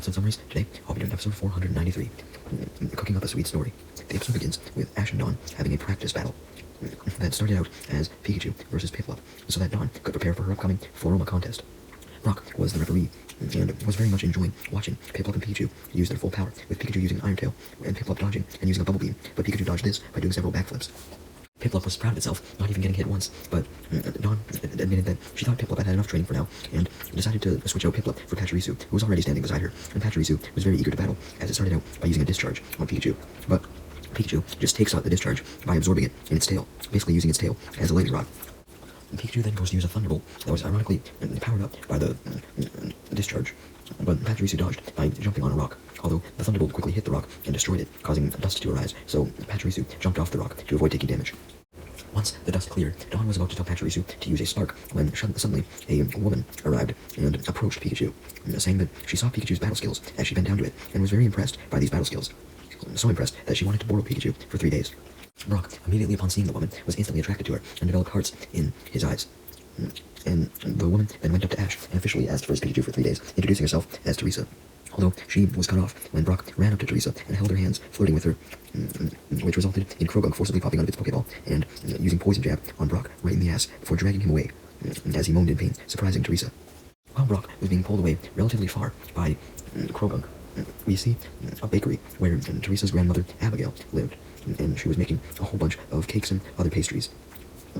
episode summaries. Today, I'll be doing episode 493, Cooking Up a Sweet Story. The episode begins with Ash and Dawn having a practice battle that started out as Pikachu versus Piplup, so that Dawn could prepare for her upcoming Floroma contest. Brock was the referee, and was very much enjoying watching Piplup and Pikachu use their full power, with Pikachu using Iron Tail, and Piplup dodging and using a Bubble Beam, but Pikachu dodged this by doing several backflips. Piplup was proud of itself, not even getting hit once, but Dawn admitted that she thought Piplup had had enough training for now, and decided to switch out Piplup for Pachirisu, who was already standing beside her, and Pachirisu was very eager to battle, as it started out by using a discharge on Pikachu, but Pikachu just takes out the discharge by absorbing it in its tail, basically using its tail as a lightning rod. Pikachu then goes to use a Thunderbolt that was ironically powered up by the discharge, but Pachirisu dodged by jumping on a rock, although the Thunderbolt quickly hit the rock and destroyed it, causing dust to arise, so Pachirisu jumped off the rock to avoid taking damage. Once the dust cleared, Dawn was about to tell Pachirisu to use a spark when suddenly a woman arrived and approached Pikachu, saying that she saw Pikachu's battle skills as she bent down to it, and was very impressed by these battle skills. So impressed that she wanted to borrow Pikachu for 3 days. Brock, immediately upon seeing the woman, was instantly attracted to her and developed hearts in his eyes. And the woman then went up to Ash and officially asked for his Pikachu for 3 days, introducing herself as Teresa. Although she was cut off when Brock ran up to Teresa and held her hands, flirting with her, which resulted in Krogunk forcibly popping out of its Pokeball and using Poison Jab on Brock right in the ass before dragging him away, as he moaned in pain, surprising Teresa. While Brock was being pulled away relatively far by Krogunk, we see a bakery where Teresa's grandmother Abigail lived, and she was making a whole bunch of cakes and other pastries,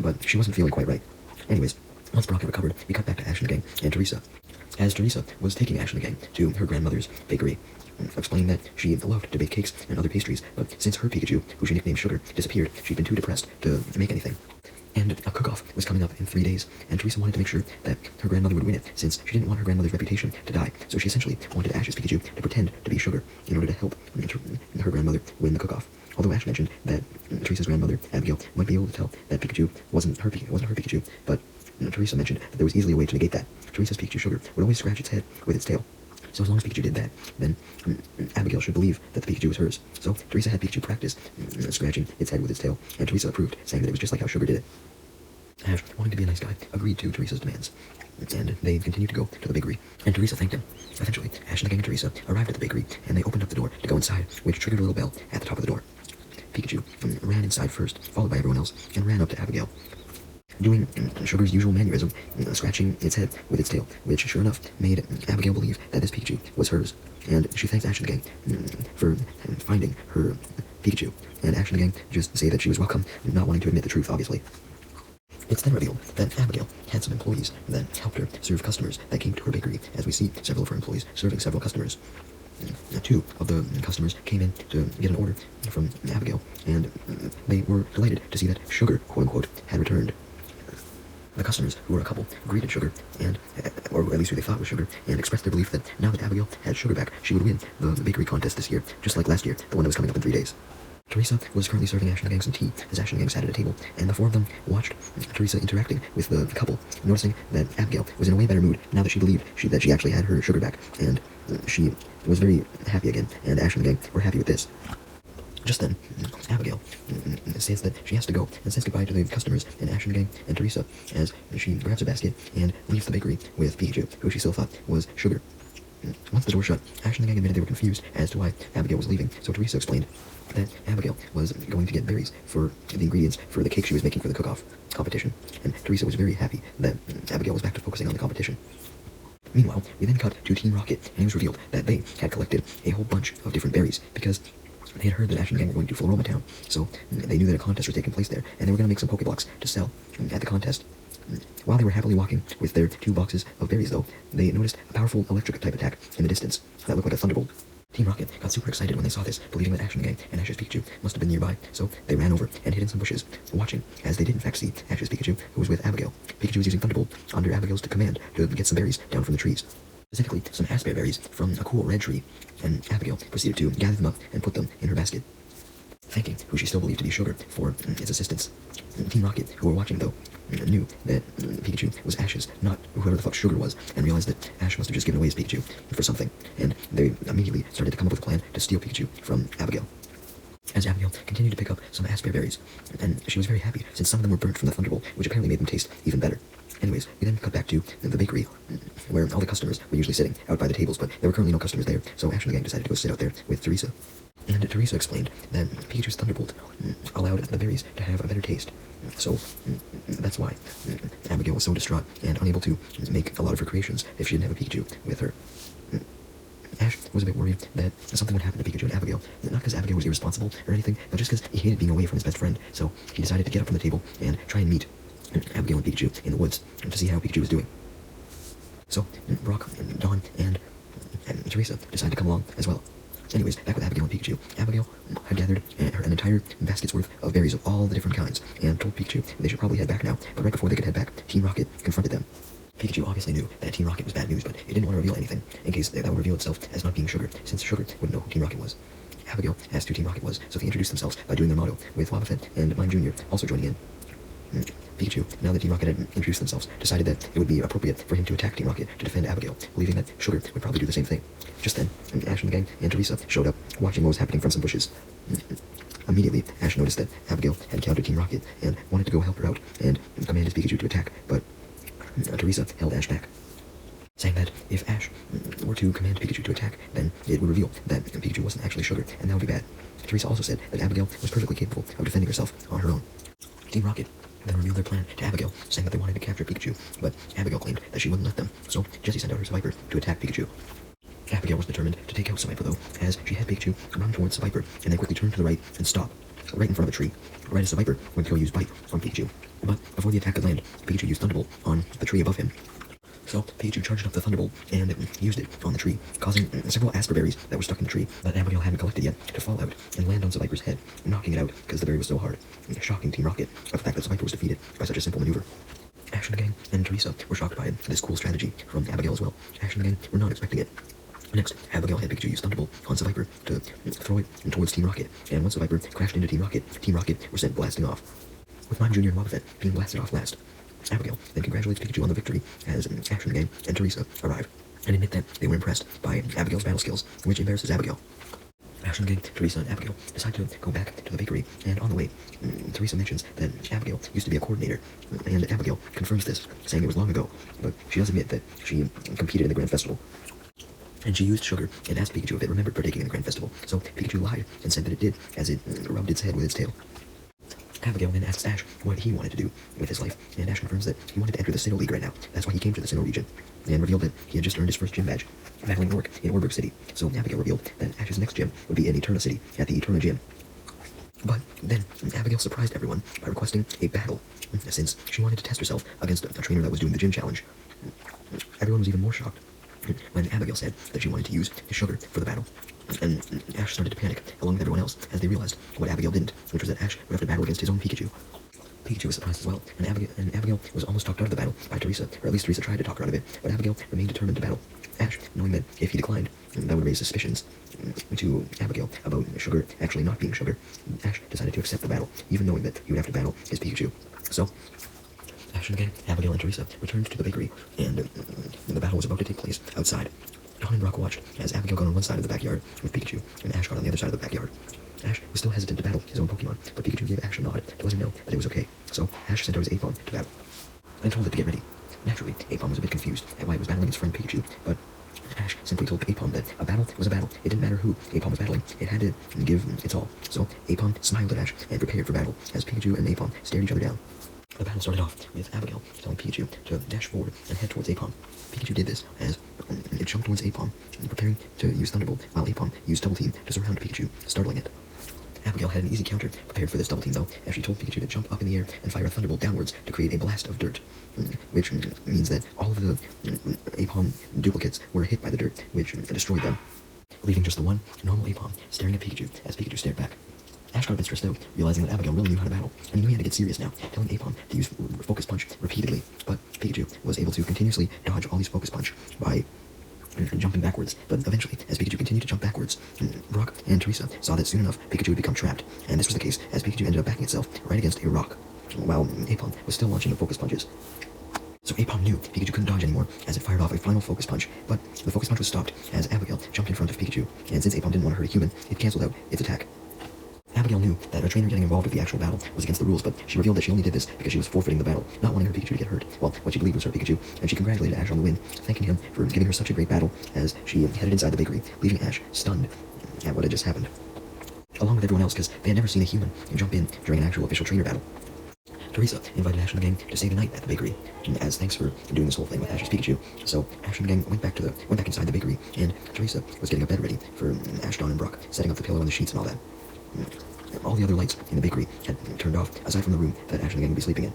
but she wasn't feeling quite right. Anyways, once Brock had recovered, we cut back to Ash and the gang and Teresa, as Teresa was taking Ash and the gang to her grandmother's bakery, explaining that she loved to bake cakes and other pastries, but since her Pikachu, who she nicknamed Sugar, disappeared, she'd been too depressed to make anything. And a cook-off was coming up in 3 days, and Teresa wanted to make sure that her grandmother would win it, since she didn't want her grandmother's reputation to die, so she essentially wanted Ash's Pikachu to pretend to be Sugar in order to help her grandmother win the cook-off. Although Ash mentioned that Teresa's grandmother, Abigail, might be able to tell that Pikachu wasn't her Pikachu, but Teresa mentioned that there was easily a way to negate that. Teresa's Pikachu Sugar would always scratch its head with its tail. So as long as Pikachu did that, then Abigail should believe that the Pikachu was hers. So Teresa had Pikachu practice scratching its head with its tail, and Teresa approved, saying that it was just like how Sugar did it. Ash, wanting to be a nice guy, agreed to Teresa's demands, and they continued to go to the bakery, and Teresa thanked him. Eventually, Ash and the gang and Teresa arrived at the bakery, and they opened up the door to go inside, which triggered a little bell at the top of the door. Pikachu ran inside first, followed by everyone else, and ran up to Abigail, doing Sugar's usual mannerism, scratching its head with its tail, which sure enough made Abigail believe that this Pikachu was hers, and she thanks Ash and the gang for finding her Pikachu, and Ash and the gang just say that she was welcome, not wanting to admit the truth, obviously. It's then revealed that Abigail had some employees that helped her serve customers that came to her bakery, as we see several of her employees serving several customers. 2 of the customers came in to get an order from Abigail, and they were delighted to see that Sugar, quote-unquote, had returned. The customers, who were a couple, greeted Sugar, or at least who they thought was Sugar, and expressed their belief that now that Abigail had Sugar back, she would win the bakery contest this year, just like last year, the one that was coming up in 3 days. Teresa was currently serving Ash and the gang some tea, as Ash and the gang sat at a table, and the 4 of them watched Teresa interacting with the couple, noticing that Abigail was in a way better mood now that she believed that she actually had her Sugar back, and she was very happy again, and Ash and the gang were happy with this. Just then, Abigail says that she has to go and says goodbye to the customers, and Ash and the gang and Teresa, as she grabs a basket and leaves the bakery with Pikachu, who she still thought was Sugar. Once the door shut, Ash and the gang admitted they were confused as to why Abigail was leaving, so Teresa explained that Abigail was going to get berries for the ingredients for the cake she was making for the cook-off competition, and Teresa was very happy that Abigail was back to focusing on the competition. Meanwhile, we then cut to Team Rocket, and it was revealed that they had collected a whole bunch of different berries, because they had heard that Ash and the gang were going to Floroma Town, so they knew that a contest was taking place there, and they were going to make some Pokeblocks to sell at the contest. While they were happily walking with their 2 boxes of berries, though, they noticed a powerful electric-type attack in the distance that looked like a Thunderbolt. Team Rocket got super excited when they saw this, believing that Ash and the gang and Ash's Pikachu must have been nearby, so they ran over and hid in some bushes, watching, as they did in fact see Ash's Pikachu, who was with Abigail. Pikachu was using Thunderbolt under Abigail's command to get some berries down from the trees, specifically some Aspear berries from a cool red tree, and Abigail proceeded to gather them up and put them in her basket, thanking who she still believed to be Sugar for its assistance. Team Rocket, who were watching though, knew that Pikachu was Ash's, not whoever the fuck Sugar was, and realized that Ash must have just given away his Pikachu for something, and they immediately started to come up with a plan to steal Pikachu from Abigail. as Abigail continued to pick up some asper berries, and she was very happy since some of them were burnt from the thunderbolt, which apparently made them taste even better. Anyways, we then cut back to the bakery, where all the customers were usually sitting out by the tables, but there were currently no customers there, so Ash and the gang decided to go sit out there with Teresa. And Teresa explained that Pikachu's Thunderbolt allowed the berries to have a better taste. So that's why Abigail was so distraught and unable to make a lot of her creations if she didn't have a Pikachu with her. Ash was a bit worried that something would happen to Pikachu and Abigail. Not because Abigail was irresponsible or anything, but just because he hated being away from his best friend. So he decided to get up from the table and try and meet Abigail and Pikachu in the woods to see how Pikachu was doing. So Brock and Dawn and Teresa decided to come along as well. Anyways, back with Abigail and Pikachu. Abigail had gathered an entire basket's worth of berries of all the different kinds and told Pikachu they should probably head back now, but right before they could head back, Team Rocket confronted them. Pikachu obviously knew that Team Rocket was bad news, but it didn't want to reveal anything, in case that would reveal itself as not being Sugar, since Sugar wouldn't know who Team Rocket was. Abigail asked who Team Rocket was, so they introduced themselves by doing their motto, with Wobbuffet and Mime Jr. also joining in. Pikachu, now that Team Rocket had introduced themselves, decided that it would be appropriate for him to attack Team Rocket to defend Abigail, believing that Sugar would probably do the same thing. Just then, Ash and the gang and Teresa showed up, watching what was happening from some bushes. Immediately, Ash noticed that Abigail had encountered Team Rocket and wanted to go help her out and commanded Pikachu to attack, but Teresa held Ash back, saying that if Ash were to command Pikachu to attack, then it would reveal that Pikachu wasn't actually Sugar, and that would be bad. Teresa also said that Abigail was perfectly capable of defending herself on her own. Team Rocket then revealed their plan to Abigail, saying that they wanted to capture Pikachu, but Abigail claimed that she wouldn't let them, so Jessie sent out her Swiper to attack Pikachu. Abigail was determined to take out Swiper though, as she had Pikachu run towards Swiper and then quickly turn to the right and stop, right in front of a tree, right as Swiper went to go use Bite on Pikachu. But before the attack could land, Pikachu used Thunderbolt on the tree above him. So Pikachu charged up the Thunderbolt and used it on the tree, causing several asper berries that were stuck in the tree that Abigail hadn't collected yet to fall out and land on Swiper's head, knocking it out because the berry was so hard, shocking Team Rocket by the fact that Swiper was defeated by such a simple maneuver. Ash and the gang and Teresa were shocked by this cool strategy from Abigail as well. Ash and the gang were not expecting it. Next, Abigail had Pikachu use Thunderbolt on Swiper to throw it towards Team Rocket, and once Swiper crashed into Team Rocket were sent blasting off, with Mime Jr. and Wobbuffet being blasted off last. Abigail then congratulates Pikachu on the victory as Ash and the gang and Teresa arrive, and admit that they were impressed by Abigail's battle skills, which embarrasses Abigail. Ash and the gang, Teresa, and Abigail decide to go back to the bakery, and on the way, Teresa mentions that Abigail used to be a coordinator, and Abigail confirms this, saying it was long ago, but she does admit that she competed in the Grand Festival. And she used Sugar and asked Pikachu if it remembered partaking in the Grand Festival, so Pikachu lied and said that it did, as it rubbed its head with its tail. Abigail then asks Ash what he wanted to do with his life, and Ash confirms that he wanted to enter the Sinnoh League right now. That's why he came to the Sinnoh region, and revealed that he had just earned his first gym badge, battling Orc in Orberg City. So Abigail revealed that Ash's next gym would be in Eterna City, at the Eterna Gym. But then Abigail surprised everyone by requesting a battle, since she wanted to test herself against a trainer that was doing the gym challenge. Everyone was even more shocked when Abigail said that she wanted to use Sugar for the battle. And Ash started to panic, along with everyone else, as they realized what Abigail didn't, which was that Ash would have to battle against his own Pikachu. Pikachu was surprised as well, and Abigail was almost talked out of the battle by Teresa, or at least Teresa tried to talk her out of it, but Abigail remained determined to battle. Ash, knowing that if he declined, that would raise suspicions to Abigail about Sugar actually not being Sugar, Ash decided to accept the battle, even knowing that he would have to battle his Pikachu. So, Ash and the gang, Abigail and Teresa returned to the bakery, and the battle was about to take place outside. Dawn and Brock watched as Abigail got on one side of the backyard with Pikachu, and Ash got on the other side of the backyard. Ash was still hesitant to battle his own Pokemon, but Pikachu gave Ash a nod to let him know that it was okay. So Ash sent out his Apom to battle, and told it to get ready. Naturally, Apom was a bit confused at why it was battling its friend Pikachu, but Ash simply told Apom that a battle was a battle. It didn't matter who Apom was battling, it had to give its all. So Apom smiled at Ash and prepared for battle, as Pikachu and Apom stared each other down. The battle started off with Abigail telling Pikachu to dash forward and head towards Apom. Pikachu did this as it jumped towards Apom, preparing to use Thunderbolt, while Apom used Double Team to surround Pikachu, startling it. Abigail had an easy counter prepared for this Double Team though, as she told Pikachu to jump up in the air and fire a Thunderbolt downwards to create a blast of dirt, which means that all of the Apom duplicates were hit by the dirt, which destroyed them, leaving just the one normal Apom staring at Pikachu as Pikachu stared back. Ash got a bit stressed out, realizing that Abigail really knew how to battle, and he knew he had to get serious now, telling Apom to use Focus Punch repeatedly, but Pikachu was able to continuously dodge all these Focus Punch by jumping backwards. But eventually, as Pikachu continued to jump backwards, Brock and Teresa saw that soon enough Pikachu would become trapped, and this was the case as Pikachu ended up backing itself right against a rock, while Apom was still launching the Focus Punches. So Apom knew Pikachu couldn't dodge anymore, as it fired off a final Focus Punch, but the Focus Punch was stopped as Abigail jumped in front of Pikachu, and since Apom didn't want to hurt a human, it cancelled out its attack. Abigail knew that a trainer getting involved with the actual battle was against the rules, but she revealed that she only did this because she was forfeiting the battle, not wanting her Pikachu to get hurt. Well, what she believed was her Pikachu, and she congratulated Ash on the win, thanking him for giving her such a great battle as she headed inside the bakery, leaving Ash stunned at what had just happened, along with everyone else, because they had never seen a human jump in during an actual official trainer battle. Teresa invited Ash and the gang to stay the night at the bakery, as thanks for doing this whole thing with Ash's Pikachu. So Ash and the gang went back inside the bakery, and Teresa was getting a bed ready for Ash, Dawn, and Brock, setting up the pillow and the sheets and all that. All the other lights in the bakery had turned off, aside from the room that Ash and the gang would be sleeping in.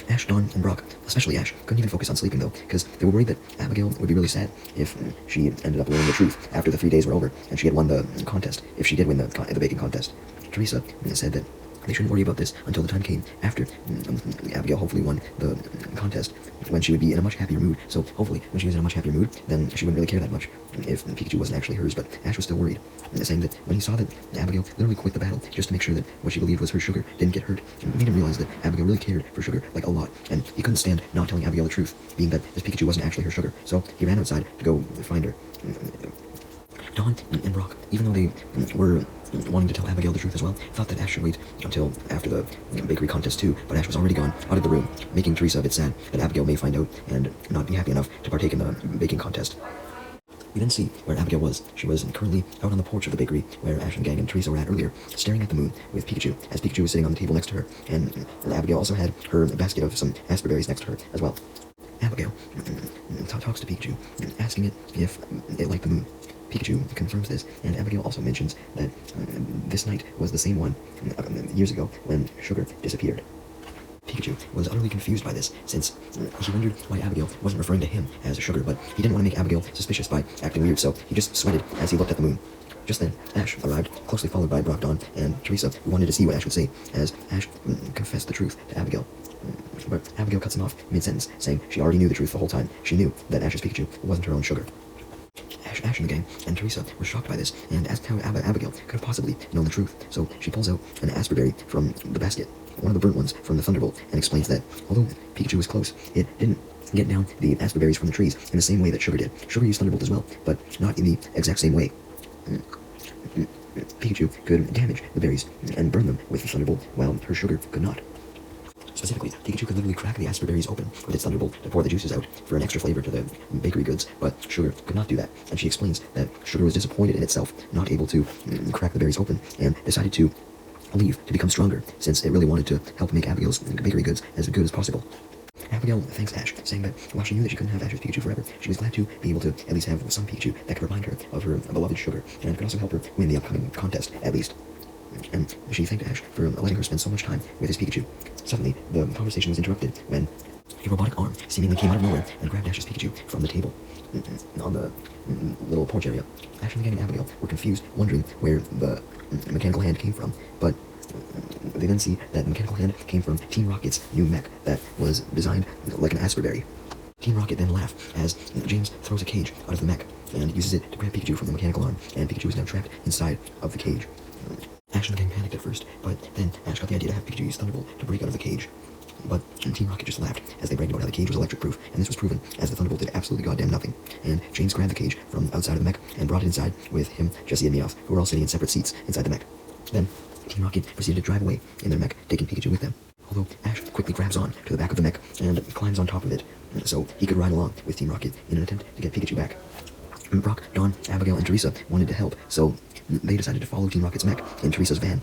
Ash, Dawn, and Brock, especially Ash, couldn't even focus on sleeping though, because they were worried that Abigail would be really sad if she ended up learning the truth after the 3 days were over and she had won the contest, if she did win the baking contest. Teresa said that they shouldn't worry about this until the time came after Abigail hopefully won the contest, when she would be in a much happier mood. So hopefully, when she was in a much happier mood, then she wouldn't really care that much if Pikachu wasn't actually hers. But Ash was still worried, saying that when he saw that Abigail literally quit the battle just to make sure that what she believed was her Sugar didn't get hurt, it made him realize that Abigail really cared for Sugar, like, a lot, and he couldn't stand not telling Abigail the truth, being that this Pikachu wasn't actually her Sugar. So he ran outside to go find her. Dawn and Brock, even though they were wanting to tell Abigail the truth as well, thought that Ash should wait until after the bakery contest too, but Ash was already gone out of the room, making Teresa a bit sad that Abigail may find out and not be happy enough to partake in the baking contest. We then see where Abigail was. She was currently out on the porch of the bakery where Ash and gang and Teresa were at earlier, staring at the moon with Pikachu, as Pikachu was sitting on the table next to her, and Abigail also had her basket of some aspberries next to her as well. Abigail talks to Pikachu, asking it if it liked the moon. Pikachu confirms this, and Abigail also mentions that this night was the same one years ago when Sugar disappeared. Pikachu was utterly confused by this, since he wondered why Abigail wasn't referring to him as Sugar, but he didn't want to make Abigail suspicious by acting weird, so he just sweated as he looked at the moon. Just then, Ash arrived, closely followed by Brock, Dawn, and Teresa, who wanted to see what Ash would say, as Ash confessed the truth to Abigail. But Abigail cuts him off mid-sentence, saying she already knew the truth the whole time. She knew that Ash's Pikachu wasn't her own Sugar. Ash and the gang and Teresa were shocked by this, and asked how Abigail could have possibly known the truth. So she pulls out an aspberry from the basket, one of the burnt ones from the Thunderbolt, and explains that although Pikachu was close, it didn't get down the aspberries from the trees in the same way that Sugar did. Sugar used Thunderbolt as well, but not in the exact same way. Pikachu could damage the berries and burn them with the Thunderbolt, while her Sugar could not. Specifically, Pikachu could literally crack the aspberries open with its Thunderbolt to pour the juices out for an extra flavor to the bakery goods, but Sugar could not do that, and she explains that Sugar was disappointed in itself, not able to crack the berries open, and decided to leave to become stronger, since it really wanted to help make Abigail's bakery goods as good as possible. Abigail thanks Ash, saying that while she knew that she couldn't have Ash's Pikachu forever, she was glad to be able to at least have some Pikachu that could remind her of her beloved Sugar, and could also help her win the upcoming contest, at least. And she thanked Ash for letting her spend so much time with his Pikachu. Suddenly, the conversation was interrupted when a robotic arm seemingly came out of nowhere and grabbed Ash's Pikachu from the table on the little porch area. Ash and the gang and Abigail were confused, wondering where the mechanical hand came from, but they then see that the mechanical hand came from Team Rocket's new mech that was designed like an aspberry. Team Rocket then laughed as James throws a cage out of the mech and uses it to grab Pikachu from the mechanical arm, and Pikachu is now trapped inside of the cage. Ash and the gang panicked at first, but then Ash got the idea to have Pikachu use Thunderbolt to break out of the cage. But Team Rocket just laughed as they bragged about how the cage was electric-proof, and this was proven as the Thunderbolt did absolutely goddamn nothing. And James grabbed the cage from outside of the mech and brought it inside with him, Jesse, and Meowth, who were all sitting in separate seats inside the mech. Then Team Rocket proceeded to drive away in their mech, taking Pikachu with them. Although Ash quickly grabs on to the back of the mech and climbs on top of it, so he could ride along with Team Rocket in an attempt to get Pikachu back. Brock, Dawn, Abigail, and Teresa wanted to help, so they decided to follow Team Rocket's mech in Teresa's van,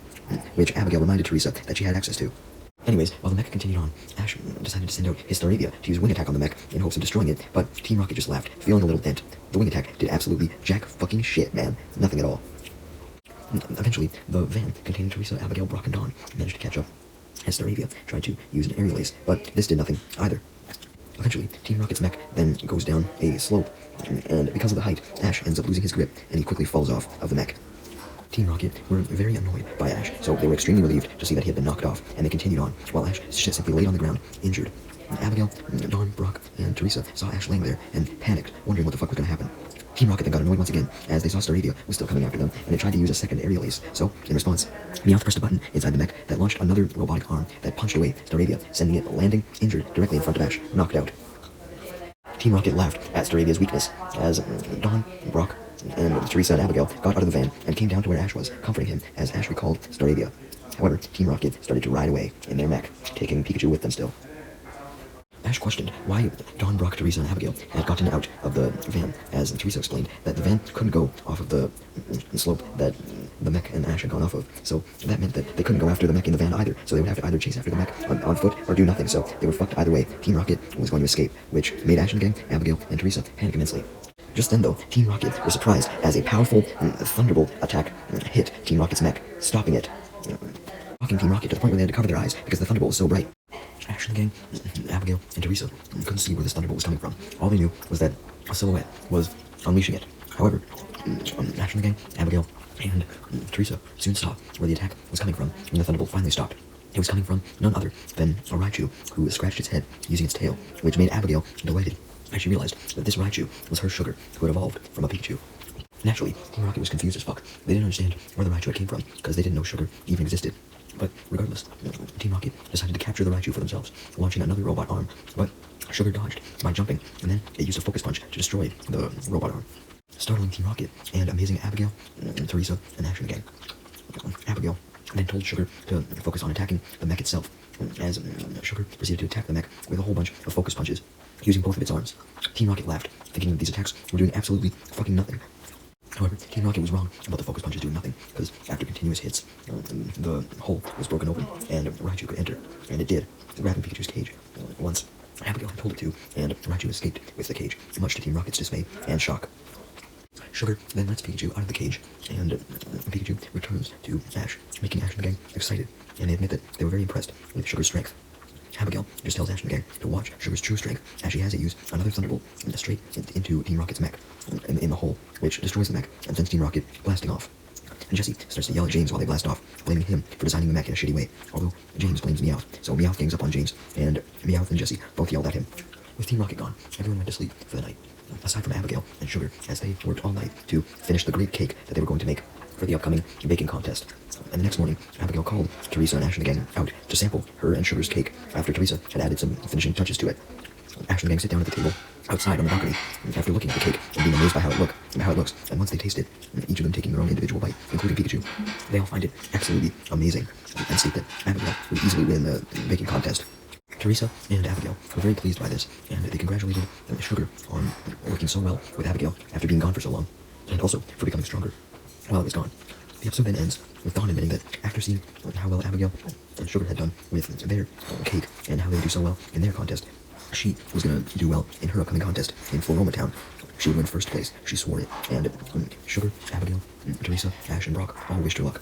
which Abigail reminded Teresa that she had access to. Anyways, while the mech continued on, Ash decided to send out his Staravia to use Wing Attack on the mech in hopes of destroying it, but Team Rocket just laughed, feeling a little dent. The Wing Attack did absolutely jack fucking shit, man. Nothing at all. Eventually, the van containing Teresa, Abigail, Brock, and Dawn managed to catch up, as Staravia tried to use an aerial ace, but this did nothing either. Eventually, Team Rocket's mech then goes down a slope, and because of the height, Ash ends up losing his grip, and he quickly falls off of the mech. Team Rocket were very annoyed by Ash, so they were extremely relieved to see that he had been knocked off, and they continued on, while Ash simply laid on the ground, injured. Abigail, Dawn, Brock, and Teresa saw Ash laying there, and panicked, wondering what the fuck was going to happen. Team Rocket then got annoyed once again, as they saw Staravia was still coming after them, and they tried to use a second aerial ace, so, in response, Meowth pressed a button inside the mech that launched another robotic arm that punched away Staravia, sending it landing, injured, directly in front of Ash, knocked out. Team Rocket laughed at Staravia's weakness as Dawn, Brock, and Teresa and Abigail got out of the van and came down to where Ash was, comforting him as Ash recalled Staravia. However, Team Rocket started to ride away in their mech, taking Pikachu with them still. Ash questioned why Dawn, Brock, Teresa, and Abigail had gotten out of the van, as Teresa explained that the van couldn't go off of the slope that the mech and Ash had gone off of, so that meant that they couldn't go after the mech in the van either, so they would have to either chase after the mech on foot or do nothing, so they were fucked either way. Team Rocket was going to escape, which made Ash and the gang, Abigail, and Teresa panic immensely. Just then, though, Team Rocket was surprised as a powerful Thunderbolt attack hit Team Rocket's mech, stopping it, shocking Team Rocket to the point where they had to cover their eyes because the Thunderbolt was so bright. Ash and the gang, Abigail, and Teresa couldn't see where this Thunderbolt was coming from. All they knew was that a silhouette was unleashing it. However, Ash and the gang, Abigail, and Teresa soon saw where the attack was coming from when the Thunderbolt finally stopped. It was coming from none other than a Raichu who scratched its head using its tail, which made Abigail delighted as she realized that this Raichu was her sugar who had evolved from a Pikachu. Naturally, Team Rocket was confused as fuck. They didn't understand where the Raichu came from because they didn't know sugar even existed. But regardless, Team Rocket decided to capture the Raichu for themselves, launching another robot arm, but Sugar dodged by jumping, and then it used a focus punch to destroy the robot arm, startling Team Rocket and amazing Abigail, Teresa, and Ash and the gang. Abigail then told Sugar to focus on attacking the mech itself, as Sugar proceeded to attack the mech with a whole bunch of focus punches, using both of its arms. Team Rocket laughed, thinking that these attacks were doing absolutely fucking nothing. However, Team Rocket was wrong about the focus punches doing nothing, because after continuous hits, the hole was broken open, and Raichu could enter, and it did, grabbing Pikachu's cage once Abigail had told it to, and Raichu escaped with the cage, much to Team Rocket's dismay and shock. Sugar then lets Pikachu out of the cage, and Pikachu returns to Ash, making Ash and the gang excited, and they admit that they were very impressed with Sugar's strength. Abigail just tells Ash and the gang to watch Sugar's true strength as she has it use another Thunderbolt straight into Team Rocket's mech in the hole, which destroys the mech and sends Team Rocket blasting off. And Jessie starts to yell at James while they blast off, blaming him for designing the mech in a shitty way, although James blames Meowth, so Meowth gangs up on James, and Meowth and Jessie both yelled at him. With Team Rocket gone, everyone went to sleep for the night, aside from Abigail and Sugar, as they worked all night to finish the great cake that they were going to make for the upcoming baking contest. And the next morning, Abigail called Teresa and Ash and the gang out to sample her and Sugar's cake after Teresa had added some finishing touches to it. Ash and the gang sit down at the table outside on the balcony after looking at the cake and being amazed by how it looks. And once they taste it, each of them taking their own individual bite, including Pikachu, they all find it absolutely amazing and state that Abigail would easily win the baking contest. Teresa and Abigail were very pleased by this, and they congratulated Sugar on working so well with Abigail after being gone for so long, and also for becoming stronger while it was gone. The episode then ends with Dawn admitting that after seeing how well Abigail and Sugar had done with their cake and how they do so well in their contest, she was going to do well in her upcoming contest in Floroma Town. She would win first place. She swore it. And Sugar, Abigail, Teresa, Ash, and Brock all wished her luck.